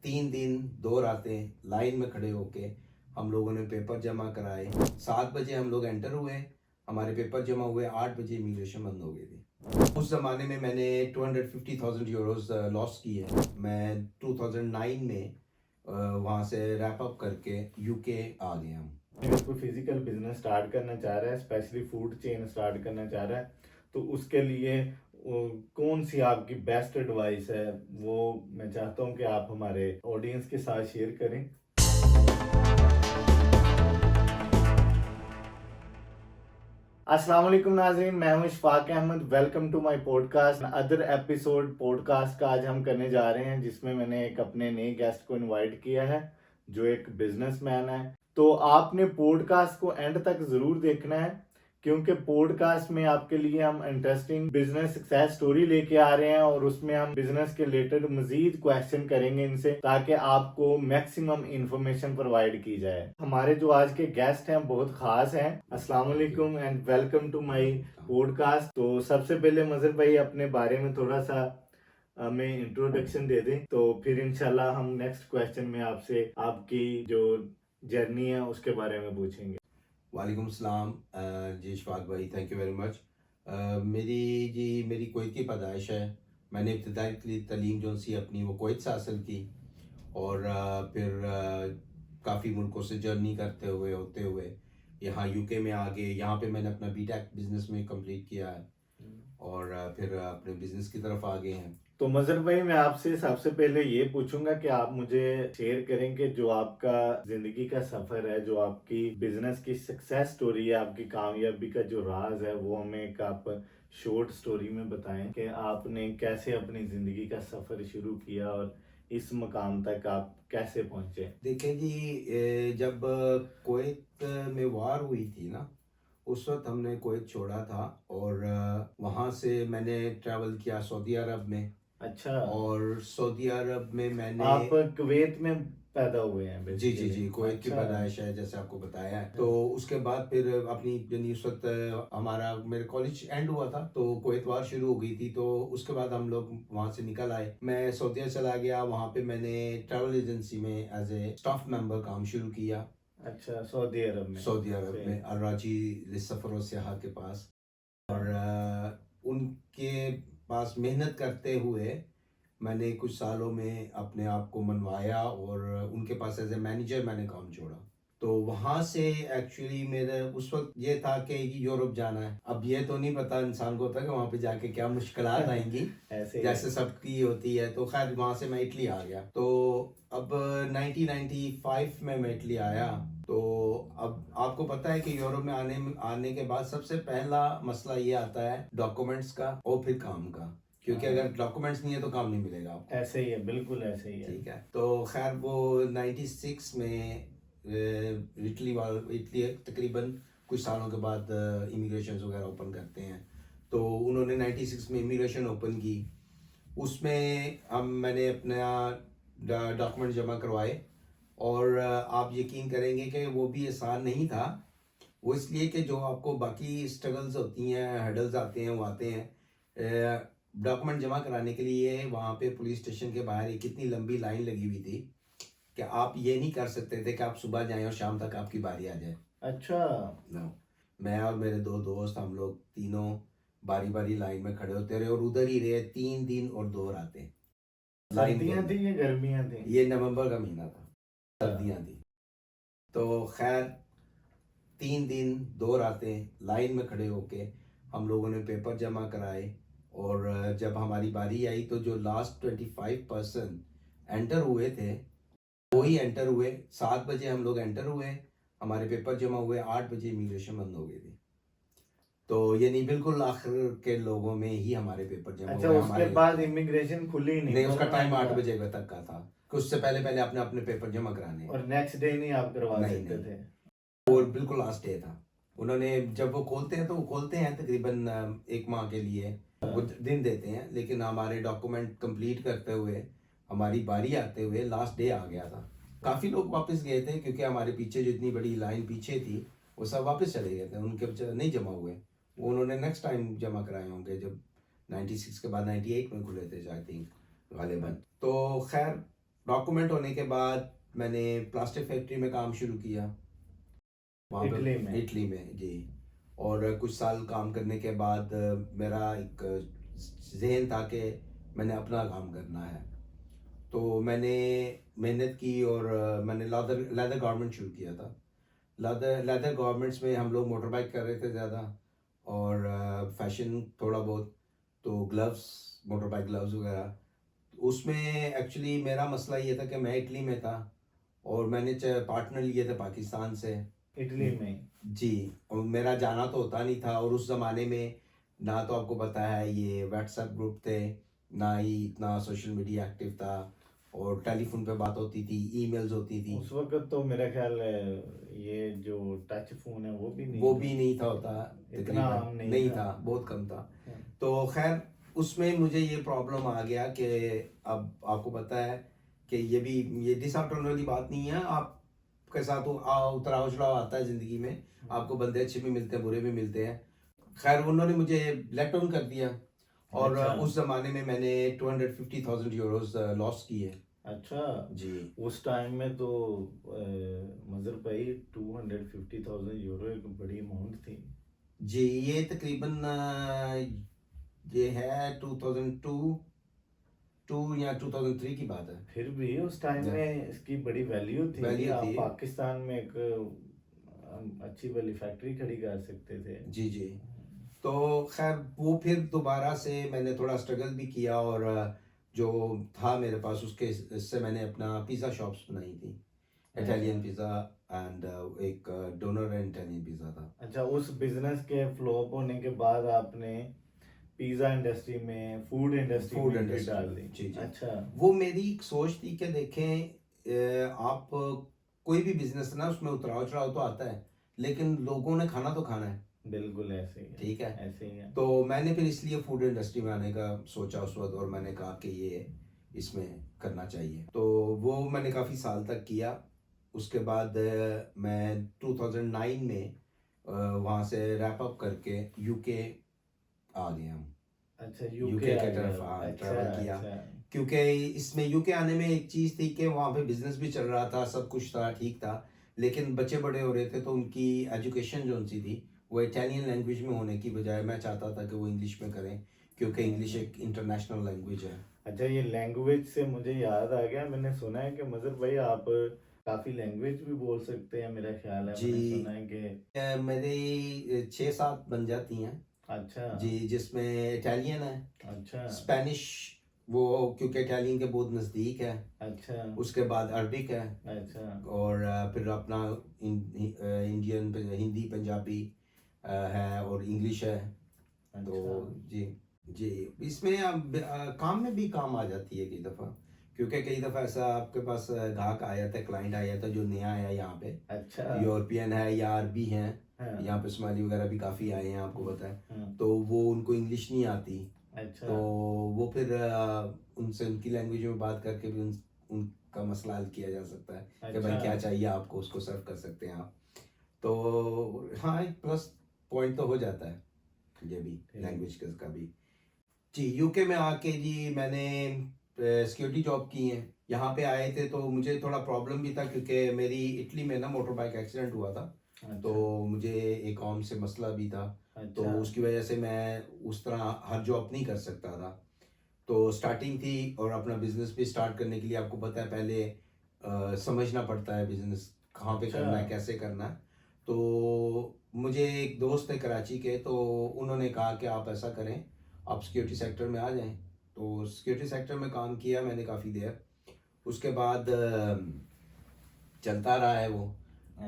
3 दिन 2 रातें लाइन में खड़े होके हम लोगों ने पेपर जमा कराए। 7 बजे हम लोग एंटर हुए, हमारे पेपर जमा हुए, 8 बजे इमिग्रेशन बंद हो गई थी। उस ज़माने में मैंने 250,000 यूरोज़ लॉस की है। मैं 2009 में वहाँ से रैप अप करके यूके आ गया हूँ। अगर कोई फिजिकल बिजनेस स्टार्ट करना चाह रहा है, स्पेशली फूड चेन स्टार्ट करना चाह रहा है, तो उसके लिए कौन सी आपकी बेस्ट एडवाइस है, वो मैं चाहता हूँ कि आप हमारे ऑडियंस के साथ शेयर करें। अस्सलाम वालेकुम नाज़रीन, मैं हूं Ishfaq Ahmad. Welcome to my podcast other episode. Podcast का आज हम करने जा रहे हैं जिसमें मैंने एक अपने नए गेस्ट को इनवाइट किया है जो एक बिजनेसमैन है। तो आपने पॉडकास्ट को एंड तक ज़रूर देखना है क्योंकि पॉडकास्ट में आपके लिए हम इंटरेस्टिंग बिजनेस सक्सेस स्टोरी लेके आ रहे हैं और उसमें हम बिजनेस के रिलेटेड मजीद क्वेश्चन करेंगे इनसे ताकि आपको मैक्सिमम इंफॉर्मेशन प्रोवाइड की जाए। हमारे जो आज के गेस्ट हैं बहुत खास हैं। अस्सलाम वालेकुम and welcome to my podcast. तो सबसे पहले मजहर भाई अपने बारे में थोड़ा सा हमें इंट्रोडक्शन दे दें, तो फिर इंशाल्लाह हम नेक्स्ट क्वेश्चन में आपसे आपकी जो जर्नी है उसके बारे में पूछेंगे। वालेकुम सलाम जी इशफाक भाई, थैंक यू वेरी मच। मेरी कुवैत की पैदाइश है। मैंने इब्तदाई तलीम जो सी अपनी वो कुवैत से हासिल की और फिर काफ़ी मुल्कों से जर्नी करते हुए होते हुए यहाँ यूके में आ गए। यहाँ पे मैंने अपना बीटेक बिजनेस में कंप्लीट किया है और फिर अपने बिजनेस की तरफ आ गए हैं। तो मजहर भाई, मैं आपसे सबसे पहले ये पूछूंगा कि आप मुझे शेयर करें कि जो आपका जिंदगी का सफर है, जो आपकी बिजनेस की सक्सेस स्टोरी है, आपकी कामयाबी का जो राज है, वो हमें एक आप शॉर्ट स्टोरी में बताएं कि आपने कैसे अपनी जिंदगी का सफर शुरू किया और इस मकाम तक आप कैसे पहुंचे। देखें जी, जब कुवैत में वार हुई थी ना, उस वक्त हमने कुवैत छोड़ा था और वहाँ से मैंने ट्रैवल किया सऊदी अरब में। अच्छा, और सऊदी अरब में मैंने आप कुवैत में पैदा हुए हैं जी जी बेसिकली। जी कुवैत की अच्छा। पैदाइश है जैसे आपको बताया है। तो उसके बाद फिर अपनी यानी उस वक्त हमारा मेरे कॉलेज एंड हुआ था तो कुवैत वार शुरू हो गई थी। तो उसके बाद हम लोग वहाँ से निकल आए। मैं सऊदीया चला गया, वहाँ पे मैंने ट्रैवल एजेंसी में एज ए स्टाफ मेंबर काम शुरू किया। अच्छा, सऊदी अरब में। सऊदी अरब से में अल राजी लिसफ़र व सियाहा के पास। और उनके पास मेहनत करते हुए मैंने कुछ सालों में अपने आप को मनवाया और उनके पास एज ए मैनेजर मैंने काम छोड़ा। तो वहाँ से एक्चुअली मेरे उस वक्त ये था कि यूरोप जाना है। अब ये तो नहीं पता इंसान को होता कि वहाँ पे जाके क्या मुश्किलात आएंगी ऐसे ही है। जैसे सबकी होती है। तो खैर वहाँ से मैं इटली आ गया। तो अब 1995 में मैं इटली आया। तो अब आपको पता है कि यूरोप में आने के बाद सबसे पहला मसला ये आता है डॉक्यूमेंट्स का और फिर काम का, क्योंकि हाँ, अगर डॉक्यूमेंट्स नहीं है तो काम नहीं मिलेगा आपको। ऐसे ही है, बिल्कुल ऐसे ही है। ठीक है, तो खैर वो 96 में इटली तकरीबन कुछ सालों के बाद इमिग्रेशन वगैरह ओपन करते हैं। तो उन्होंने 96 में इमिग्रेशन ओपन की। उसमें हम मैंने अपना डॉक्यूमेंट जमा करवाए और आप यकीन करेंगे कि वो भी आसान नहीं था। वो इसलिए कि जो आपको बाकी स्ट्रगल्स होती हैं, हर्डल्स आते हैं, वो आते हैं। डॉक्यूमेंट जमा कराने के लिए वहाँ पे पुलिस स्टेशन के बाहर एक इतनी लंबी लाइन लगी हुई थी कि आप ये नहीं कर सकते थे कि आप सुबह जाएं और शाम तक आपकी बारी आ जाए। अच्छा। नो, मैं और मेरे दो दोस्त हम लोग तीनों बारी बारी लाइन में खड़े होते रहे और उधर ही रहे 3 दिन और 2 रातें लाइन के सर्दियां थी अंदर। या गर्मियां थी? ये नवंबर का महीना था, अच्छा। सर्दियाँ थी। तो खैर 3 दिन 2 रातें लाइन में खड़े होके हम लोगों ने पेपर जमा कराए और जब हमारी बारी आई तो जो लास्ट 25% एंटर हुए थे वो ही एंटर हुए। 7 बजे हम लोग एंटर हुए, हमारे पेपर जमा हुए, 8 बजे इमिग्रेशन बंद हो गई थी। तो ये नहीं, बिल्कुल आखिर के लोगों में ही हमारे पेपर जमा अच्छा, हुए उसके हमारे। बाद इमिग्रेशन खुली नहीं, नहीं, उसका टाइम परमानेंट 8 बजे तक का था कि उससे पहले पहले आपने अपने पेपर जमा कराने हैं। और नेक्स्ट डे नहीं आप करवा नहीं सकते नहीं, थे? वो बिल्कुल लास्ट डे था। उन्होंने जब वो खोलते हैं तो वो खोलते हैं तकरीबन 1 माह के लिए वो दिन देते हैं, लेकिन हमारे डॉक्यूमेंट कंप्लीट करते हुए हमारी बारी आते हुए लास्ट डे आ गया था। काफ़ी लोग वापस गए थे क्योंकि हमारे पीछे जो इतनी बड़ी लाइन पीछे थी वो सब वापस चले गए थे, उनके नहीं जमा हुए। वो उन्होंने नेक्स्ट टाइम जमा कराए होंगे जब 96 के बाद 98 में खुले थे आई थिंक गालिबन। तो खैर डॉक्यूमेंट होने के बाद मैंने प्लास्टिक फैक्ट्री में काम शुरू किया वहाँ इटली पे में? इटली में जी। और कुछ साल काम करने के बाद मेरा एक जहन था कि मैंने अपना काम करना है। तो मैंने मेहनत की और मैंने लेदर लेदर गारमेंट शुरू किया था। लेदर लेदर गारमेंट्स में हम लोग मोटर बाइक कर रहे थे ज़्यादा, और फैशन थोड़ा बहुत, तो ग्लव्स, मोटर बाइक ग्लव्स वगैरह। उसमें एक्चुअली मेरा मसला ये था कि मैं इटली में था और मैंने पार्टनर लिए थे पाकिस्तान से। इटली में? जी। और मेरा जाना तो होता नहीं था, और उस ज़माने में ना तो आपको पता है ये व्हाट्सएप ग्रुप थे, ना ही इतना सोशल मीडिया एक्टिव था, और टेलीफोन पे बात होती थी, ईमेल्स होती थी। उस वक्त तो मेरा ख्याल है ये जो टच फोन है वो भी नहीं वो था, भी नहीं था होता, इतना तकरीबन आम नहीं नहीं था। था, बहुत कम था। हाँ, तो खैर उसमें मुझे ये प्रॉब्लम आ गया कि अब आपको पता है कि ये डिसअपॉइंटमेंट वाली बात नहीं है, आपके साथ उतराव चढ़ाव आता है ज़िंदगी में, आपको बंदे अच्छे भी मिलते हैं, बुरे भी मिलते हैं। खैर उन्होंने मुझे लेट डाउन कर दिया, और अच्छा। उस ज़माने में मैंने 250,000 यूरोज लॉस किए। अच्छा, जी उस टाइम में तो मजर भाई 250,000 यूरो एक बड़ी अमाउंट थी। जी। ये तकरीबन ये है 2002 या 2003 की बात है। फिर भी उस टाइम में इसकी बड़ी वैल्यू थी, वैल्यू आप थी। पाकिस्तान में एक अच्छी वाली फैक्ट्री खड़ी कर सकते थे। जी जी। तो खैर वो फिर दोबारा से मैंने थोड़ा स्ट्रगल भी किया, और जो था मेरे पास उसके इससे मैंने अपना पिज़्ज़ा शॉप्स बनाई थी, अच्छा। इटालियन पिज़्ज़ा, एंड एक डोनर एंड इटालियन पिज़्ज़ा था। अच्छा, उस बिजनेस के फ्लॉप होने के बाद आपने पिज्जा इंडस्ट्री में, फूड इंडस्ट्री में फूड एंट्री इंडस्ट्री डाल में दी? जी जी। अच्छा। वो मेरी एक सोच थी कि देखें, आप कोई भी बिजनेस ना उसमें उतराव चढ़ाव तो आता है, लेकिन लोगों ने खाना तो खाना है। बिल्कुल ऐसे ही है, ठीक है। ऐसे ही है। तो मैंने फिर इसलिए फूड इंडस्ट्री में आने का सोचा उस वक्त, और मैंने कहा कि ये इसमें करना चाहिए, तो वो मैंने काफ़ी साल तक किया। उसके बाद मैं 2009 में वहाँ से रैप अप करके यूके आ गए हम। अच्छा, यूके यूके आ के गया तरफ आप। अच्छा। ट्रैवल किया, अच्छा। क्योंकि इसमें यूके आने में एक चीज़ थी कि वहाँ पे बिजनेस भी चल रहा था, सब कुछ था, ठीक था, लेकिन बच्चे बड़े हो रहे थे, तो उनकी एजुकेशन जो उनसी थी वो इटालियन लैंग्वेज में होने की बजाय मैं चाहता था कि वो इंग्लिश में करें, क्योंकि इंग्लिश एक इंटरनेशनल लैंग्वेज है। अच्छा, ये लैंग्वेज से मुझे याद आ गया, मैंने सुना है कि मजर भाई आप काफी लैंग्वेज भी बोल सकते हैं, मेरा ख्याल है जी। मैंने सुना है कि। मेरी 6-7 बन जाती हैं। अच्छा। जी, जिसमें इटालियन है, अच्छा। स्पेनिश, वो क्योंकि इटालियन के बहुत नज़दीक है। अच्छा। उसके बाद अरबिक है, अच्छा। और फिर अपना इंडियन हिंदी पंजाबी है, और इंग्लिश है। तो अच्छा। जी जी। इसमें अब काम में भी काम आ जाती है कई दफ़ा, क्योंकि कई दफ़ा ऐसा आपके पास ग्राहक आया था, क्लाइंट आया था जो नया आया यहाँ पे, अच्छा। यूरोपियन है या अरबी हैं, हाँ। यहाँ पे सोमाली वगैरह भी काफ़ी आए हैं आपको पता है। हाँ। तो वो उनको इंग्लिश नहीं आती, अच्छा। तो वो फिर उनसे उनकी लैंग्वेज में बात करके भी उनका मसला हल किया जा सकता है कि अच्छा। भाई क्या चाहिए आपको, उसको सर्व कर सकते हैं आप। तो हाँ, एक प्लस पॉइंट तो हो जाता है ये भी, लैंग्वेज का भी। जी, यूके में आके जी मैंने सिक्योरिटी जॉब की है। यहाँ पे आए थे तो मुझे थोड़ा प्रॉब्लम भी था, क्योंकि मेरी इटली में ना मोटर बाइक एक्सीडेंट हुआ था, तो अच्छा। मुझे एक आर्म से मसला भी था, तो अच्छा। उसकी वजह से मैं उस तरह हर जॉब नहीं कर सकता था। तो स्टार्टिंग थी, और अपना बिजनेस भी स्टार्ट करने के लिए आपको पता है पहले समझना पड़ता है बिजनेस कहाँ पे अच्छा। करना है, कैसे करना है। तो मुझे एक दोस्त है कराची के, तो उन्होंने कहा कि आप ऐसा करें, आप सिक्योरिटी सेक्टर में आ जाएं। तो सिक्योरिटी सेक्टर में काम किया मैंने काफ़ी देर। उसके बाद चलता रहा है वो।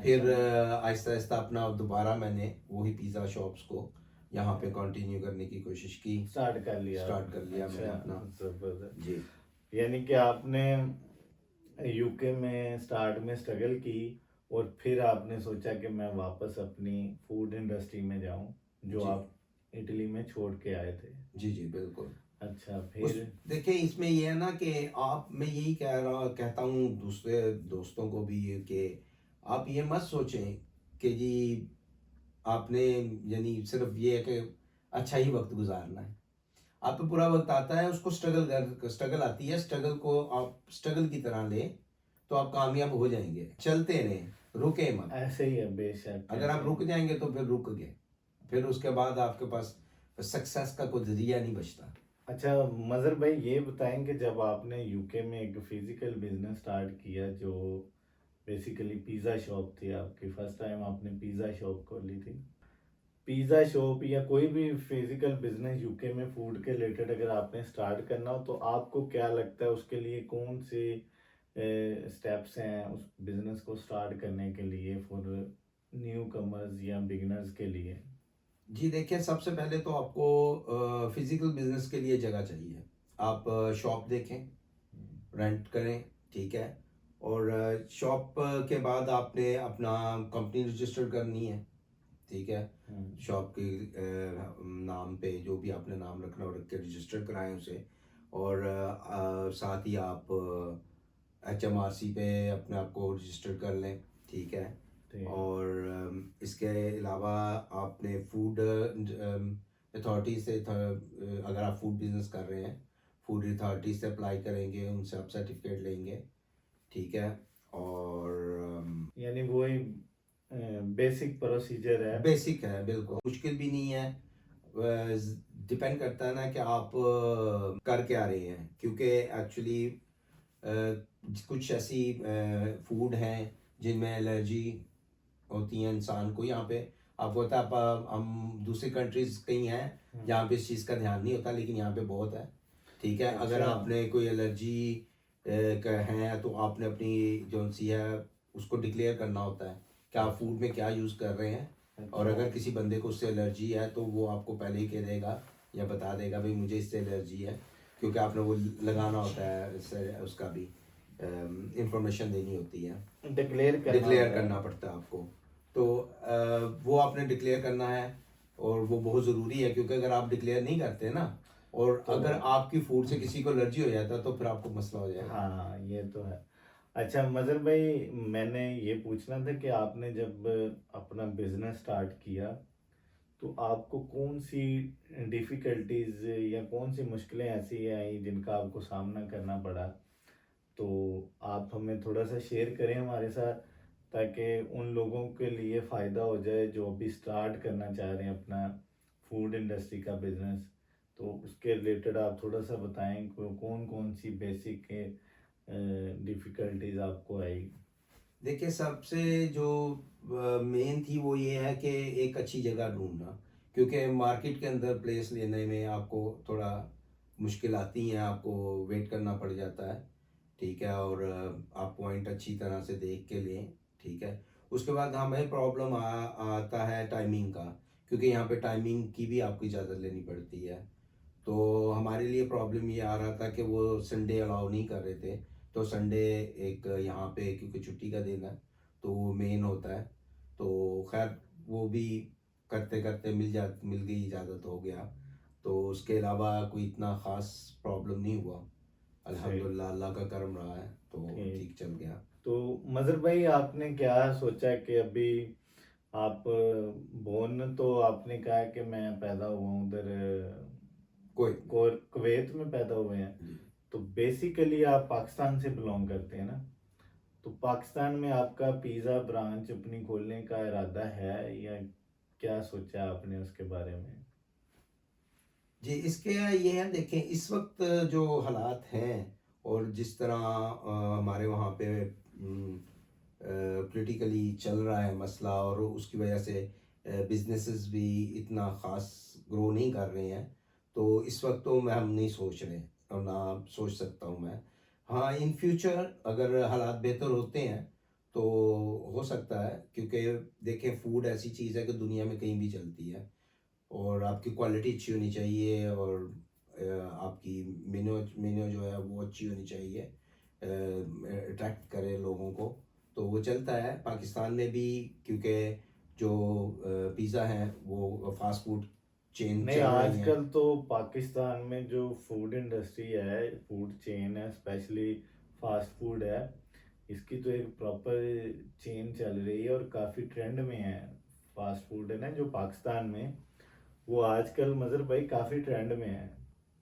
फिर अच्छा। आहिस्ता आहिस्ता अपना दोबारा मैंने वही पिज़्ज़ा शॉप्स को यहाँ पे कंटिन्यू करने की कोशिश की, स्टार्ट कर लिया स्टार्ट आपने? कर लिया मैंने अच्छा। अपना। जबरदस्त। जी यानी कि आपने यूके में स्टार्ट में स्ट्रगल की, और फिर आपने सोचा कि मैं वापस अपनी फूड इंडस्ट्री में जाऊं, जो जी आप इटली में छोड़ के आए थे। जी जी बिल्कुल। अच्छा, उस फिर? देखिए इसमें ये है ना कि आप, मैं यही कहता हूँ दूसरे दोस्तों को भी कि आप ये मत सोचें कि जी आपने, यानी सिर्फ ये है कि अच्छा ही वक्त गुजारना है। आप पे पूरा वक्त आता है, उसको स्ट्रगल आती है, स्ट्रगल को आप स्ट्रगल की तरह ले तो आप कामयाब हो जाएंगे। चलते रहें, रुके मत। ऐसे ही है, बेशक अगर ऐसे आप ही रुक है। जाएंगे तो फिर रुक गए, फिर उसके बाद आपके पास सक्सेस का कोई जरिया नहीं बचता। अच्छा मजर भाई, ये बताएं कि जब आपने यूके में एक फिजिकल बिजनेस स्टार्ट किया जो बेसिकली पिज़्ज़ा शॉप थी आपकी, फर्स्ट टाइम आपने पिज़्ज़ा शॉप खोली थी, पिज़्ज़ा शॉप या कोई भी फिजिकल बिजनेस यूके में फूड के रिलेटेड अगर आपने स्टार्ट करना हो तो आपको क्या लगता है उसके लिए कौन से स्टेप्स हैं उस बिजनेस को स्टार्ट करने के लिए फॉर न्यू कमर्स या बिगिनर्स के लिए? जी देखिए, सबसे पहले तो आपको फिजिकल बिजनेस के लिए जगह चाहिए। आप शॉप देखें, रेंट करें, ठीक है। और शॉप के बाद आपने अपना कंपनी रजिस्टर करनी है, ठीक है। शॉप के नाम पे जो भी आपने नाम रखना हो रख के रजिस्टर कराएं उसे। और साथ ही आप HMRC पे अपने आप को रजिस्टर कर लें, ठीक है। ठीक। और इसके अलावा आपने फूड अथॉरिटी से अगर आप फूड बिजनेस कर रहे हैं, फूड अथॉरिटी से अप्लाई करेंगे, उनसे आप सर्टिफिकेट लेंगे, ठीक है। और यानी वही बेसिक प्रोसीजर है। बेसिक है, बिल्कुल मुश्किल भी नहीं है। डिपेंड करता है ना कि आप कर क्या रहे हैं, क्योंकि एक्चुअली कुछ ऐसी फूड हैं जिनमें एलर्जी होती है इंसान को। यहाँ पे आपको होता है, हम दूसरी कंट्रीज कहीं हैं जहाँ पे इस चीज़ का ध्यान नहीं होता, लेकिन यहाँ पे बहुत है, ठीक है। अगर अच्छा। आपने कोई एलर्जी का है तो आपने अपनी जो सी है उसको डिक्लेयर करना होता है कि आप फूड में क्या यूज़ कर रहे हैं। और अच्छा। अगर किसी बंदे को उससे एलर्जी है तो वो आपको पहले ही कह देगा या बता देगा भाई मुझे इससे एलर्जी है, क्योंकि आपने वो लगाना होता है, इससे उसका भी इंफॉर्मेशन देनी होती है, डिक्लेयर करना पड़ता है आपको। तो वो आपने डिक्लेयर करना है, और वो बहुत ज़रूरी है, क्योंकि अगर आप डिक्लेयर नहीं करते ना, और तो अगर आपकी फूड से किसी को एलर्जी हो जाता है तो फिर आपको मसला हो जाएगा। हाँ, ये तो है। अच्छा मजर भाई, मैंने ये पूछना था कि आपने जब अपना बिजनेस स्टार्ट किया तो आपको कौन सी डिफिकल्टीज या कौन सी मुश्किलें ऐसी आई जिनका आपको सामना करना पड़ा, तो आप हमें थोड़ा सा शेयर करें हमारे साथ, ताकि उन लोगों के लिए फ़ायदा हो जाए जो अभी स्टार्ट करना चाह रहे हैं अपना फूड इंडस्ट्री का बिजनेस। तो उसके रिलेटेड आप थोड़ा सा बताएं कौन कौन सी बेसिक डिफिकल्टीज आपको आई। देखिए, सबसे जो मेन थी वो ये है कि एक अच्छी जगह ढूंढना, क्योंकि मार्केट के अंदर प्लेस लेने में आपको थोड़ा मुश्किल आती हैं, आपको वेट करना पड़ जाता है, ठीक है। और आप पॉइंट अच्छी तरह से देख के लें, ठीक है। उसके बाद हमें प्रॉब्लम आता है टाइमिंग का, क्योंकि यहाँ पे टाइमिंग की भी आपको इजाज़त लेनी पड़ती है। तो हमारे लिए प्रॉब्लम ये आ रहा था कि वो संडे अलाउ नहीं कर रहे थे। तो संडे एक यहाँ पे क्योंकि छुट्टी का दिन है तो वो मेन होता है। तो खैर वो भी करते करते मिल गई, इजाज़त हो गया। तो उसके अलावा कोई इतना ख़ास प्रॉब्लम नहीं हुआ, सही। अल्हम्दुलिल्लाह, अल्लाह का करम रहा है, तो ठीक। ठीक चल गया। तो मजर भाई, आपने क्या सोचा कि अभी आप बोर्न तो आपने कहा कि मैं पैदा हुआ हूँ उधर कोई कुवैत में पैदा हुए हैं, जी। तो बेसिकली आप पाकिस्तान से बिलोंग करते हैं ना, तो पाकिस्तान में आपका पिज़्ज़ा ब्रांच अपनी खोलने का इरादा है या क्या सोचा आपने उसके बारे में? जी, इसके ये है, देखें इस वक्त जो हालात हैं और जिस तरह हमारे वहाँ पे पॉलिटिकली चल रहा है मसला, और उसकी वजह से बिजनेसेस भी इतना ख़ास ग्रो नहीं कर रहे हैं। तो इस वक्त तो मैं हम नहीं सोच रहे, और ना सोच सकता हूँ मैं। हाँ, इन फ्यूचर अगर हालात बेहतर होते हैं तो हो सकता है, क्योंकि देखें फूड ऐसी चीज़ है कि दुनिया में कहीं भी चलती है, और आपकी क्वालिटी अच्छी होनी चाहिए, और आपकी मेन्यू मेन्यू जो है वो अच्छी होनी चाहिए, अट्रैक्ट करे लोगों को। तो वो चलता है पाकिस्तान में भी, क्योंकि जो पिज़्ज़ा हैं वो फास्ट फूड चेन नहीं, चल रही हैं। आजकल तो पाकिस्तान में जो फूड इंडस्ट्री है, फूड चेन है, स्पेशली फास्ट फूड है, इसकी तो एक प्रॉपर चेन चल रही है और काफ़ी ट्रेंड में है। फास्ट फूड है ना जो पाकिस्तान में, वो आजकल मज़र भाई काफ़ी ट्रेंड में है।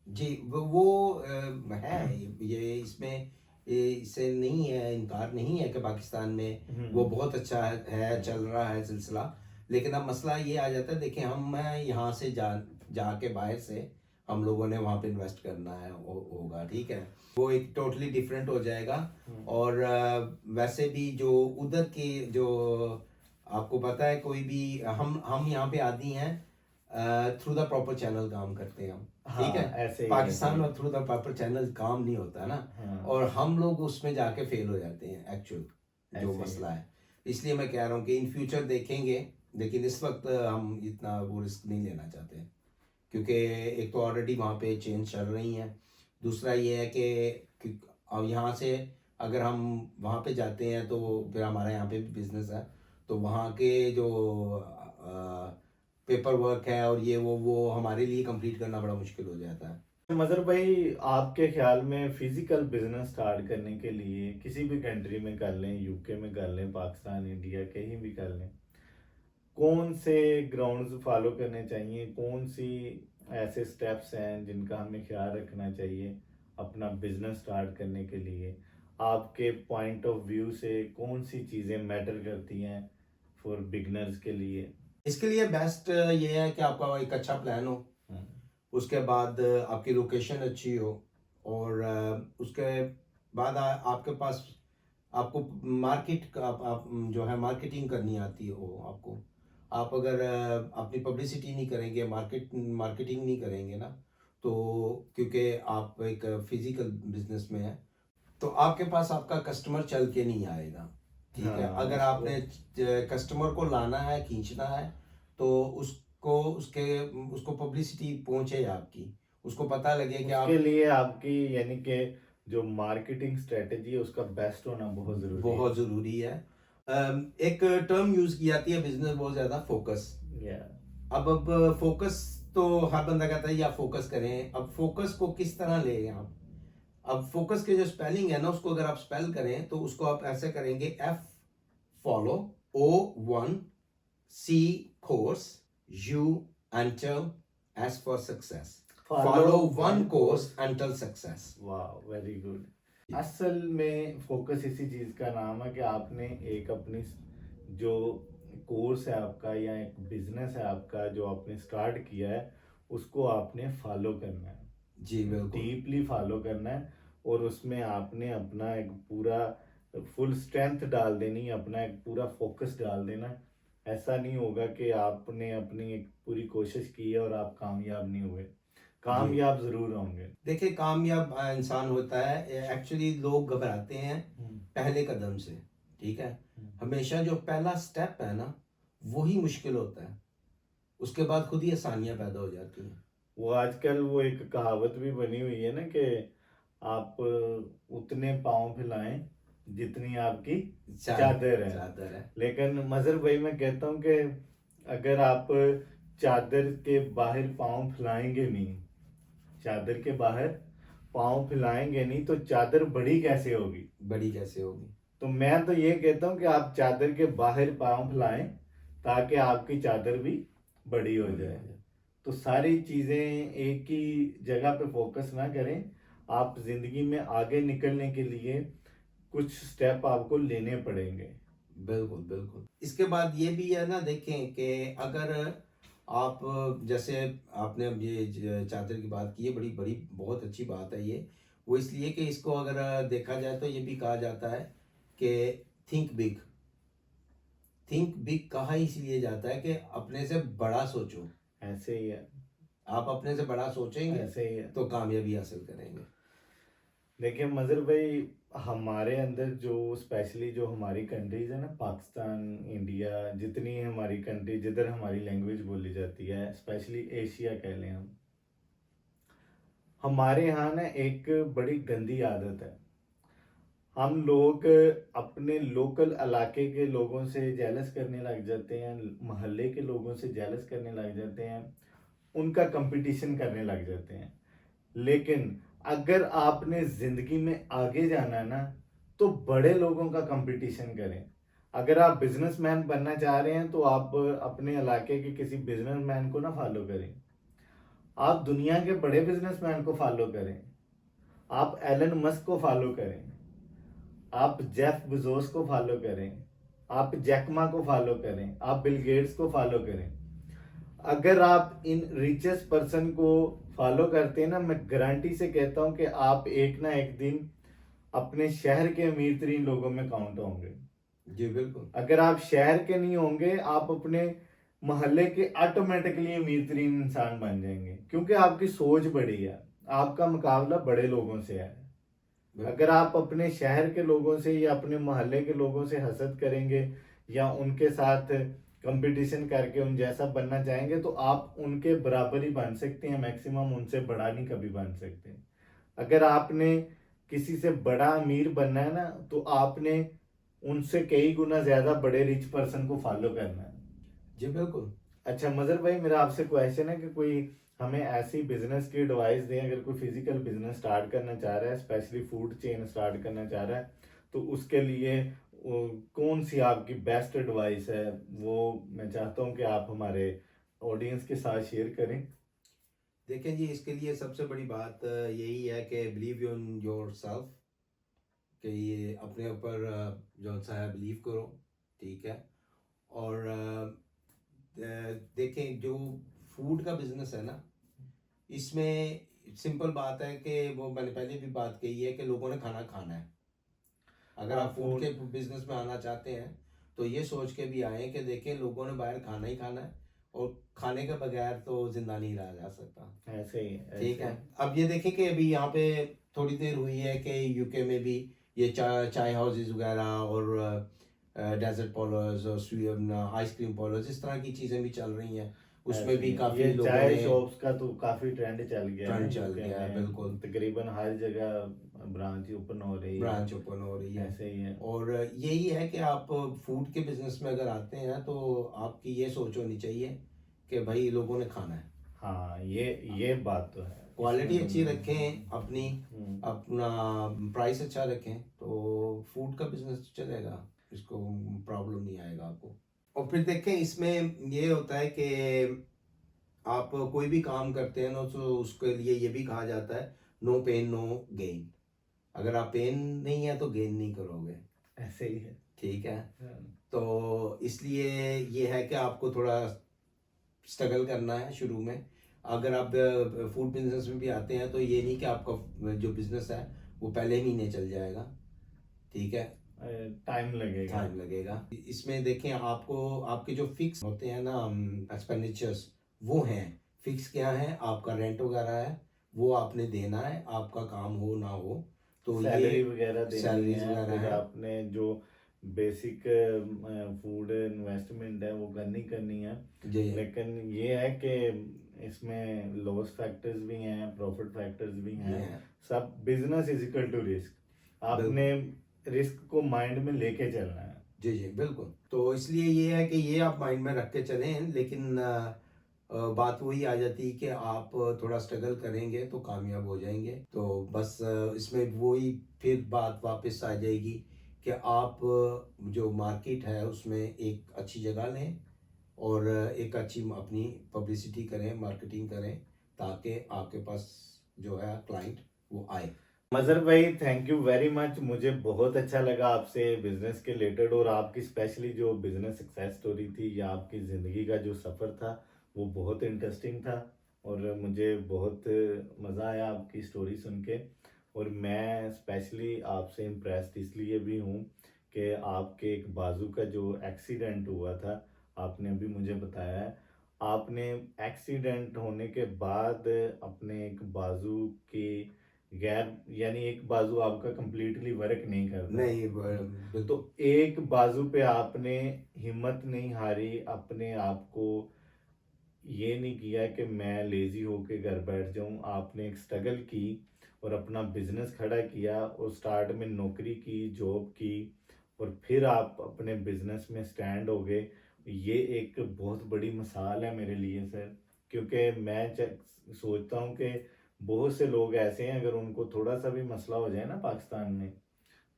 जी वो है ये इसमें इससे नहीं है, इनकार नहीं है कि पाकिस्तान में वो बहुत अच्छा है, चल रहा है सिलसिला। लेकिन अब मसला ये आ जाता है, देखिए हम यहाँ से जाके बाहर से हम लोगों ने वहाँ पे इन्वेस्ट करना है होगा, ठीक है, वो एक टोटली डिफरेंट हो जाएगा। और वैसे भी जो उधर के जो आपको पता है, कोई भी हम यहाँ पे आदमी हैं, थ्रू द प्रॉपर चैनल काम करते हैं हम, ठीक है। हाँ, ऐसे ही पाकिस्तान में थ्रू द प्रॉपर चैनल काम नहीं होता ना, हाँ, और हम लोग उसमें जाके फेल हो जाते हैं एक्चुअल जो ऐसे ही मसला है। इसलिए मैं कह रहा हूँ कि इन फ्यूचर देखेंगे, लेकिन इस वक्त हम इतना वो रिस्क नहीं लेना चाहते, क्योंकि एक तो ऑलरेडी वहाँ पे चेंज चल रही हैं, दूसरा ये है कि अब यहाँ से अगर हम वहाँ पे जाते हैं तो फिर हमारा यहाँ पे भी बिजनेस है, तो वहाँ के जो पेपर वर्क है और ये वो हमारे लिए कंप्लीट करना बड़ा मुश्किल हो जाता है। मजर भाई, आपके ख्याल में फिजिकल बिजनेस स्टार्ट करने के लिए किसी भी कंट्री में कर लें, यूके में कर लें, पाकिस्तान, इंडिया, कहीं भी कर लें, कौन से ग्राउंड्स फॉलो करने चाहिए, कौन सी ऐसे स्टेप्स हैं जिनका हमें ख्याल रखना चाहिए अपना बिजनेस स्टार्ट करने के लिए? आपके पॉइंट ऑफ व्यू से कौन सी चीज़ें मैटर करती हैं फॉर बिगनर्स के लिए? इसके लिए बेस्ट ये है कि आपका एक अच्छा प्लान हो, उसके बाद आपकी लोकेशन अच्छी हो, और उसके बाद आपके पास आपको मार्केट का आप जो है मार्केटिंग करनी आती हो आपको। आप अगर अपनी पब्लिसिटी नहीं करेंगे, मार्केटिंग नहीं करेंगे ना, तो क्योंकि आप एक फिजिकल बिजनेस में है, तो आपके पास आपका कस्टमर चल के नहीं आएगा, ठीक है। हाँ, अगर आपने कस्टमर को लाना है, खींचना है, तो उसको पब्लिसिटी पहुंचे आपकी, उसको पता लगे कि उसके आप, लिए आपकी यानी कि जो मार्केटिंग स्ट्रेटेजी है उसका बेस्ट होना बहुत ज़रूरी है। बहुत ज़रूरी है। एक टर्म यूज़ की जाती है बिजनेस बहुत ज़्यादा, फोकस। या अब फोकस तो हर बंदा कहता है या फोकस करें, अब फोकस को किस तरह लें आप। अब फोकस के जो स्पेलिंग है ना, उसको अगर आप स्पेल करें तो उसको आप ऐसे करेंगे, F follow, O one, C course, U until, S for success. Follow one course until success. वाह, वेरी गुड। असल में फोकस इसी चीज़ का नाम है कि आपने एक अपनी जो कोर्स है आपका या एक बिजनेस है आपका जो आपने स्टार्ट किया है उसको आपने फॉलो करना है, जी बिल्कुल। डीपली फॉलो करना है, और उसमें आपने अपना एक पूरा फुल स्ट्रेंथ डाल देनी है, अपना एक पूरा फोकस डाल देना है। ऐसा नहीं होगा कि आपने अपनी एक पूरी कोशिश की है और आप कामयाब नहीं हुए। जी कामयाब जरूर होंगे। देखिए, कामयाब इंसान होता है, एक्चुअली लोग घबराते हैं हम्म, पहले कदम से, ठीक है। हमेशा जो पहला स्टेप है ना, वही मुश्किल होता है, उसके बाद खुद ही आसानियां पैदा हो जाती हैं। वो आजकल वो एक कहावत भी बनी हुई है ना कि आप उतने पाँव फैलाएं जितनी आपकी चादर है। चादर है। लेकिन मजर भाई, मैं कहता हूँ कि अगर आप चादर के बाहर पाँव फैलाएंगे नहीं, चादर के बाहर पाँव फैलाएंगे नहीं तो चादर बड़ी कैसे होगी? बड़ी कैसे होगी। तो मैं तो ये कहता हूँ कि आप चादर के बाहर पाँव फैलाएं ताकि आपकी चादर भी बड़ी हो जाए। तो सारी चीज़ें एक ही जगह पे फोकस ना करें, आप जिंदगी में आगे निकलने के लिए कुछ स्टेप आपको लेने पड़ेंगे। बिल्कुल बिल्कुल। इसके बाद ये भी है ना, देखें कि अगर आप, जैसे आपने अब ये चादर की बात की है, बड़ी बड़ी बहुत अच्छी बात है ये, वो इसलिए कि इसको अगर देखा जाए तो ये भी कहा जाता है कि थिंक बिग। थिंक बिग कहा इसलिए जाता है कि अपने से बड़ा सोचो। ऐसे ही है, आप अपने से बड़ा सोचेंगे ऐसे ही है। तो कामयाबी हासिल करेंगे। देखिए मजर भाई, हमारे अंदर जो स्पेशली जो हमारी कंट्रीज है ना, पाकिस्तान, इंडिया, जितनी हमारी कंट्री जिधर हमारी लैंग्वेज बोली जाती है, स्पेशली एशिया कह लें हम, हमारे यहाँ ना एक बड़ी गंदी आदत है। हम लोग अपने लोकल इलाके के लोगों से जेलस करने लग जाते हैं, मोहल्ले के लोगों से जेलस करने लग जाते हैं, उनका कंपटीशन करने लग जाते हैं। लेकिन अगर आपने जिंदगी में आगे जाना है ना, तो बड़े लोगों का कंपटीशन करें। अगर आप बिजनेसमैन बनना चाह रहे हैं तो आप अपने इलाके के किसी बिजनेसमैन को ना फॉलो करें, आप दुनिया के बड़े बिजनेसमैन को फॉलो करें, आप एलन मस्क को फॉलो करें, आप जेफ बेजोस को फॉलो करें, आप जैकमा को फॉलो करें, आप बिल गेट्स को फॉलो करें। अगर आप इन रिचेस्ट पर्सन को फॉलो करते हैं ना, मैं गारंटी से कहता हूं कि आप एक ना एक दिन अपने शहर के अमीर तरीन लोगों में काउंट होंगे। जी बिल्कुल। अगर आप शहर के नहीं होंगे, आप अपने मोहल्ले के ऑटोमेटिकली अमीर तरीन इंसान बन जाएंगे, क्योंकि आपकी सोच बड़ी है, आपका मुकाबला बड़े लोगों से है। अगर आप अपने शहर के लोगों से या अपने मोहल्ले के लोगों से हसद करेंगे या उनके साथ कंपटीशन करके उन जैसा बनना चाहेंगे, तो आप उनके बराबर ही बन सकते हैं, मैक्सिमम उनसे बड़ा नहीं कभी बन सकते। अगर आपने किसी से बड़ा अमीर बनना है ना, तो आपने उनसे कई गुना ज्यादा बड़े रिच पर्सन को फॉलो करना है। जी बिल्कुल। अच्छा मजर भाई, मेरा आपसे क्वेश्चन है कि कोई हमें ऐसी बिजनेस की एडवाइस दें, अगर कोई फिजिकल बिजनेस स्टार्ट करना चाह रहा है, स्पेशली फूड चेन स्टार्ट करना चाह रहा है, तो उसके लिए कौन सी आपकी बेस्ट एडवाइस है, वो मैं चाहता हूँ कि आप हमारे ऑडियंस के साथ शेयर करें। देखें जी, इसके लिए सबसे बड़ी बात यही है कि बिलीव इन योर सेल्फ, कि ये अपने ऊपर जो सा है बिलीव करो, ठीक है। और देखें, जो फूड का बिजनेस है ना, इसमें सिंपल बात है कि वो मैंने पहले भी बात कही है कि लोगों ने खाना खाना है। अगर आप फूड के बिजनेस में आना चाहते हैं तो ये सोच के भी आए कि देखें, लोगों ने बाहर खाना ही खाना है और खाने के बगैर तो जिंदा नहीं रहा जा सकता। ऐसे ही ठीक है। अब ये देखें कि अभी यहाँ पे थोड़ी देर हुई है कि यूके में भी ये चाय हाउसेज वगैरह और डेजर्ट पॉलर्स और आइसक्रीम पॉलर्स, इस तरह की चीज़ें भी चल रही हैं। उसमें भी काफ़ी ये लोगों चाय ने शॉप्स का तो काफी ट्रेंड चल गया है ट्रेंड चल यूके गया है, में, बिल्कुल। तकरीबन हर जगह ब्रांच ओपन हो रही है, ब्रांच ओपन हो रही है। ऐसे ही है। और यही है कि आप फूड के बिजनेस में अगर आते हैं तो आपकी ये सोच होनी चाहिए कि भाई लोगों ने खाना है। हाँ, ये बात तो है। क्वालिटी इसमें अच्छी तो रखें अपनी, अपना प्राइस अच्छा रखें, तो फूड का बिजनेस चलेगा, इसको प्रॉब्लम नहीं आएगा आपको। और फिर देखें, इसमें ये होता है कि आप कोई भी काम करते हैं ना, तो उसके लिए ये भी कहा जाता है नो पेन नो गेन। अगर आप पेन नहीं है तो गेन नहीं करोगे, ऐसे ही है। ठीक है। हाँ। तो इसलिए ये है कि आपको थोड़ा स्ट्रगल करना है शुरू में। अगर आप फूड बिजनेस में भी आते हैं तो ये नहीं कि आपका जो बिजनेस है वो पहले महीने चल जाएगा, ठीक है। टाइम लगेगा। इसमें देखें, आपको आपके जो फिक्स होते हैं ना एक्सपेंडिचर्स, वो हैं फिक्स। क्या है, आपका रेंट वगैरह है, वो आपने देना है, आपका काम हो ना हो। तो सैलरी ये वगैरह देनी सैलरीज है, वगैरह फिर है। आपने जो बेसिक फूड इन्वेस्टमेंट है वो करनी है। जी लेकिन ये है कि इसमें लॉस फैक्टर्स भी हैं, प्रॉफिट फैक्टर्स भी ये हैं। है, सब business is equal to risk, आपने रिस्क को माइंड में लेके चलना है। जी जी बिल्कुल। तो इसलिए ये है कि ये आप माइंड में रख के चलें, लेकिन बात वही आ जाती है कि आप थोड़ा स्ट्रगल करेंगे तो कामयाब हो जाएंगे। तो बस इसमें वही फिर बात वापस आ जाएगी कि आप जो मार्केट है उसमें एक अच्छी जगह लें और एक अच्छी अपनी पब्लिसिटी करें, मार्केटिंग करें, ताकि आपके पास जो है क्लाइंट वो आए। मजर भाई, थैंक यू वेरी मच। मुझे बहुत अच्छा लगा आपसे बिजनेस के रिलेटेड, और आपकी स्पेशली जो बिजनेस सक्सेस स्टोरी थी या आपकी ज़िंदगी का जो सफ़र था वो बहुत इंटरेस्टिंग था, और मुझे बहुत मज़ा आया आपकी स्टोरी सुन के। और मैं स्पेशली आपसे इम्प्रेस्ड इसलिए भी हूँ कि आपके एक बाजू का जो एक्सीडेंट हुआ था, आपने अभी मुझे बताया है, आपने एक्सीडेंट होने के बाद अपने एक बाजू की गैर, यानी एक बाजू आपका कंप्लीटली वर्क नहीं करता, नहीं तो बिल्कुल। एक बाजू पे आपने हिम्मत नहीं हारी, अपने आप को ये नहीं किया कि मैं लेजी होके घर बैठ जाऊं, आपने एक स्ट्रगल की और अपना बिजनेस खड़ा किया, और स्टार्ट में नौकरी की, जॉब की, और फिर आप अपने बिजनेस में स्टैंड हो गए। ये एक बहुत बड़ी मिसाल है मेरे लिए सर, क्योंकि मैं सोचता हूँ कि बहुत से लोग ऐसे हैं, अगर उनको थोड़ा सा भी मसला हो जाए ना पाकिस्तान में,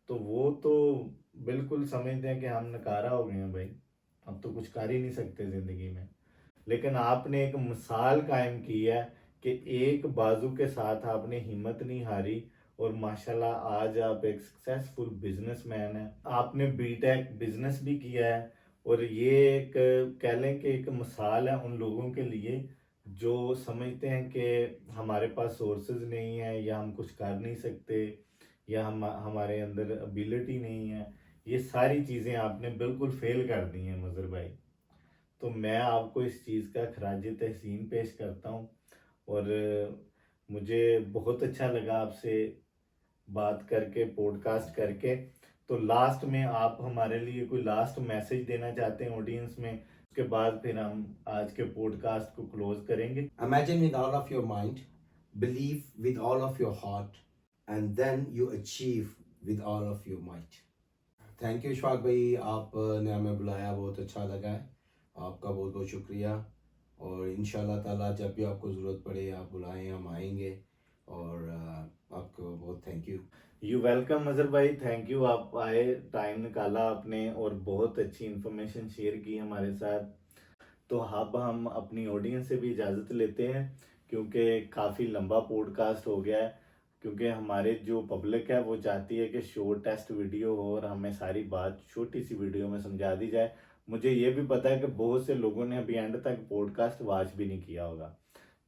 तो वो तो बिल्कुल समझते हैं कि हम नकारा हो गए हैं भाई, अब तो कुछ कर ही नहीं सकते ज़िंदगी में। लेकिन आपने एक मिसाल कायम की है कि एक बाजू के साथ आपने हिम्मत नहीं हारी और माशाल्लाह आज आप एक सक्सेसफुल बिजनेसमैन हैं। आपने बीटेक बिजनेस भी किया है और ये एक कह लें कि एक मिसाल है उन लोगों के लिए जो समझते हैं कि हमारे पास सोर्सेज नहीं है या हम कुछ कर नहीं सकते या हम हमारे अंदर एबिलिटी नहीं है। ये सारी चीज़ें आपने बिल्कुल फेल कर दी हैं मज़हर भाई। तो मैं आपको इस चीज़ का खराज तहसीन पेश करता हूँ और मुझे बहुत अच्छा लगा आपसे बात करके पॉडकास्ट करके। तो लास्ट में आप हमारे लिए कोई लास्ट मैसेज देना चाहते हैं ऑडियंस में, उसके बाद फिर हम आज के पॉडकास्ट को क्लोज करेंगे। Imagine with all of your mind, believe with all of your heart, and then you achieve with all of your might. Thank you Ishfaq भाई, आपने हमें बुलाया, बहुत अच्छा लगा है। आपका बहुत बहुत शुक्रिया और इंशाल्लाह ताला जब भी आपको ज़रूरत पड़े आप बुलाएं, हम आएंगे और आपको बहुत thank you. You welcome Mazhar भाई, थैंक यू, आप आए, टाइम निकाला आपने और बहुत अच्छी इन्फॉर्मेशन शेयर की हमारे साथ। तो अब हम अपनी ऑडियंस से भी इजाज़त लेते हैं क्योंकि काफ़ी लंबा पॉडकास्ट हो गया है, क्योंकि हमारे जो पब्लिक है वो चाहती है कि शॉर्ट टेस्ट वीडियो हो और हमें सारी बात छोटी सी वीडियो में समझा दी जाए। मुझे ये भी पता है कि बहुत से लोगों ने अभी एंड तक पॉडकास्ट वॉच भी नहीं किया होगा,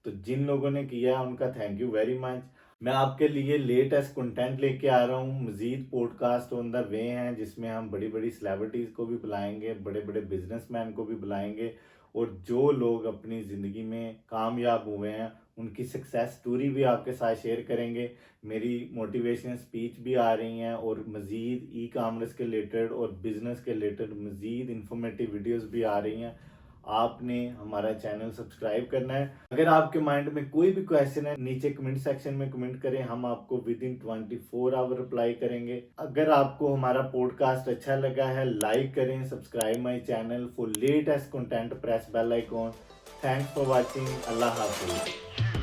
तो जिन लोगों ने किया है उनका थैंक यू वेरी मच। मैं आपके लिए लेटेस्ट कंटेंट लेके आ रहा हूँ, मज़ीद पॉडकास्ट ऑन द वे हैं जिसमें हम बड़ी बड़ी सेलिब्रिटीज़ को भी बुलाएंगे, बड़े बड़े बिजनेसमैन को भी बुलाएंगे और जो लोग अपनी ज़िंदगी में कामयाब हुए हैं उनकी सक्सेस स्टोरी भी आपके साथ शेयर करेंगे। मेरी मोटिवेशनल स्पीच भी आ रही हैं और मज़ीद ई कामर्स के रिलेटेड और बिज़नेस के रिलेटेड मज़ीद इंफॉर्मेटिव वीडियोस भी आ रही हैं। आपने हमारा चैनल सब्सक्राइब करना है। अगर आपके माइंड में कोई भी क्वेश्चन है नीचे कमेंट सेक्शन में कमेंट करें, हम आपको विद इन 24 आवर रिप्लाई करेंगे। अगर आपको हमारा पॉडकास्ट अच्छा लगा है लाइक करें, subscribe my channel for latest content, press bell icon. Thanks for watching, Allah हाफिज़।